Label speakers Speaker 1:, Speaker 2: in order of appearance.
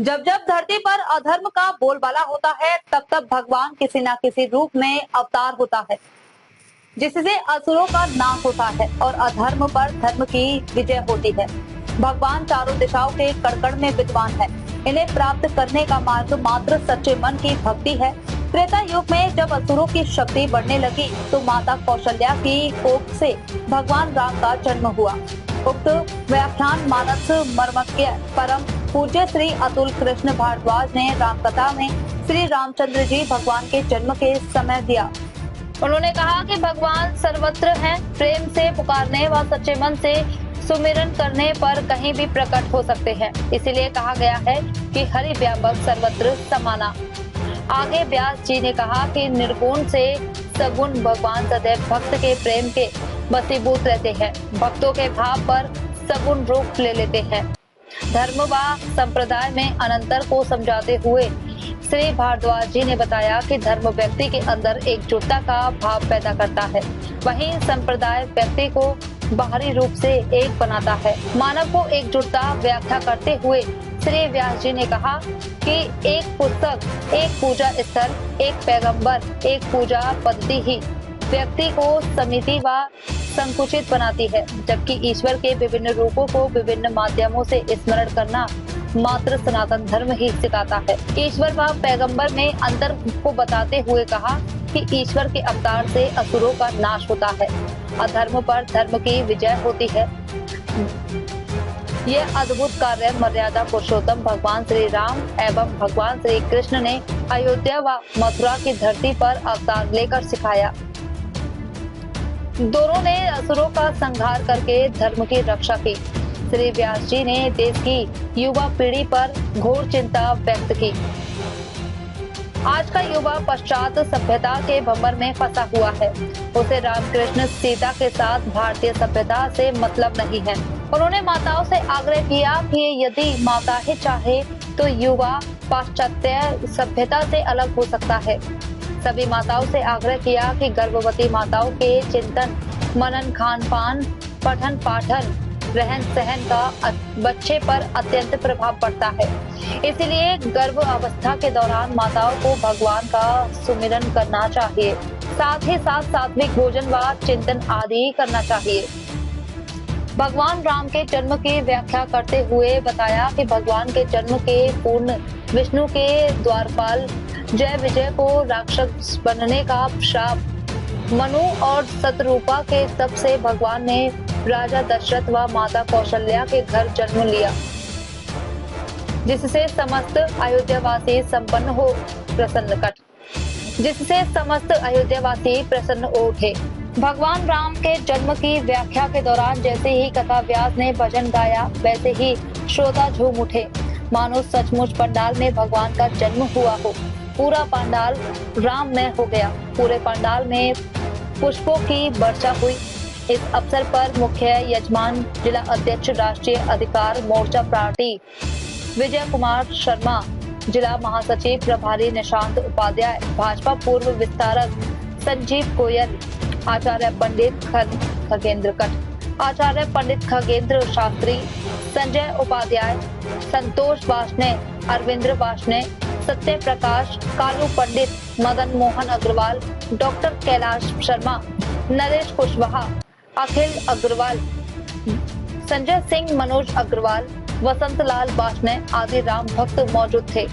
Speaker 1: जब जब धरती पर अधर्म का बोलबाला होता है, तब तब भगवान किसी न किसी रूप में अवतार होता है, जिससे असुरों का नाश होता है और अधर्म पर धर्म की विजय होती है। भगवान चारों दिशाओं के कण-कण में विद्वान है। इन्हें प्राप्त करने का मार्ग मात्र सच्चे मन की भक्ति है। त्रेता युग में जब असुरों की शक्ति बढ़ने लगी, तो माता कौशल्या की कोख से भगवान राम का जन्म हुआ। उक्त व्याख्यान मानस मर्मज्ञ परम पूज्य श्री अतुल कृष्ण भारद्वाज ने रामकथा में श्री रामचंद्र जी भगवान के जन्म के समय दिया। उन्होंने कहा कि भगवान सर्वत्र हैं, प्रेम से पुकारने व सच्चे मन से सुमिरन करने पर कहीं भी प्रकट हो सकते हैं। इसीलिए कहा गया है कि हरि व्यापक सर्वत्र समाना। आगे व्यास जी ने कहा कि निर्गुण से सगुण भगवान सदैव भक्त के प्रेम के वशीभूत रहते हैं, भक्तों के भाव पर सगुण रूप ले लेते हैं। धर्म व संप्रदाय में अनंतर को समझाते हुए श्री भारद्वाज जी ने बताया कि धर्म व्यक्ति के अंदर एकजुटता का भाव पैदा करता है, वहीं संप्रदाय व्यक्ति को बाहरी रूप से एक बनाता है। मानव को एकजुटता व्याख्या करते हुए श्री व्यास जी ने कहा कि एक पुस्तक, एक पूजा स्थल, एक पैगंबर, एक पूजा पद्धति ही व्यक्ति को समिति व संकुचित बनाती है, जबकि ईश्वर के विभिन्न रूपों को विभिन्न माध्यमों से स्मरण करना मात्र सनातन धर्म ही सिखाता है। ईश्वर व पैगंबर में अंतर को बताते हुए कहा कि ईश्वर के अवतार से असुरों का नाश होता है, अधर्म पर धर्म की विजय होती है। यह अद्भुत कार्य मर्यादा पुरुषोत्तम भगवान श्री राम एवं भगवान श्री कृष्ण ने अयोध्या व मथुरा की धरती पर अवतार लेकर सिखाया। दोनों ने असुरों का संहार करके धर्म की रक्षा की। श्री व्यास जी ने देश की युवा पीढ़ी पर घोर चिंता व्यक्त की। आज का युवा पश्चात सभ्यता के भंवर में फंसा हुआ है। उसे रामकृष्ण सीता के साथ भारतीय सभ्यता से मतलब नहीं है। उन्होंने माताओं से आग्रह किया कि यदि माता ही चाहे तो युवा पाश्चात्य सभ्यता से अलग हो सकता है। सभी माताओं से आग्रह किया कि गर्भवती माताओं के चिंतन, मनन, खान पान, पठन पाठन, रहन सहन का बच्चे पर अत्यंत प्रभाव पड़ता है। इसलिए गर्भ अवस्था के दौरान माताओं को भगवान का सुमिरन करना चाहिए, साथ ही साथ सात्विक भोजन व चिंतन आदि करना चाहिए। भगवान राम के जन्म की व्याख्या करते हुए बताया कि भगवान के जन्म के पूर्ण विष्णु के द्वारपाल जय विजय को राक्षस बनने का श्राप मनु और सतरूपा के तप से भगवान ने राजा दशरथ व माता कौशल्या के घर जन्म लिया, जिससे समस्त अयोध्यावासी संपन्न हो जिससे समस्त अयोध्यावासी प्रसन्न हो उठे। भगवान राम के जन्म की व्याख्या के दौरान जैसे ही कथा व्यास ने भजन गाया, वैसे ही श्रोता झूम उठे, मानो सचमुच पंडाल में भगवान का जन्म हुआ हो। पूरा पंडाल राममय हो गया। पूरे पंडाल में पुष्पों की वर्षा हुई। इस अवसर पर मुख्य यजमान जिला अध्यक्ष राष्ट्रीय अधिकार मोर्चा पार्टी विजय कुमार शर्मा, जिला महासचिव प्रभारी निशांत उपाध्याय, भाजपा पूर्व विस्तारक संजीव गोयल, आचार्य पंडित खगेंद्र शास्त्री, संजय उपाध्याय, संतोष वार्ष्णेय, अरविंद्र वार्ष्णेय, सत्य प्रकाश, कालू पंडित, मदन मोहन अग्रवाल, डॉक्टर कैलाश शर्मा, नरेश कुशवाहा, अखिल अग्रवाल, संजय सिंह, मनोज अग्रवाल, वसंत लाल वार्ष्णेय आदि राम भक्त मौजूद थे।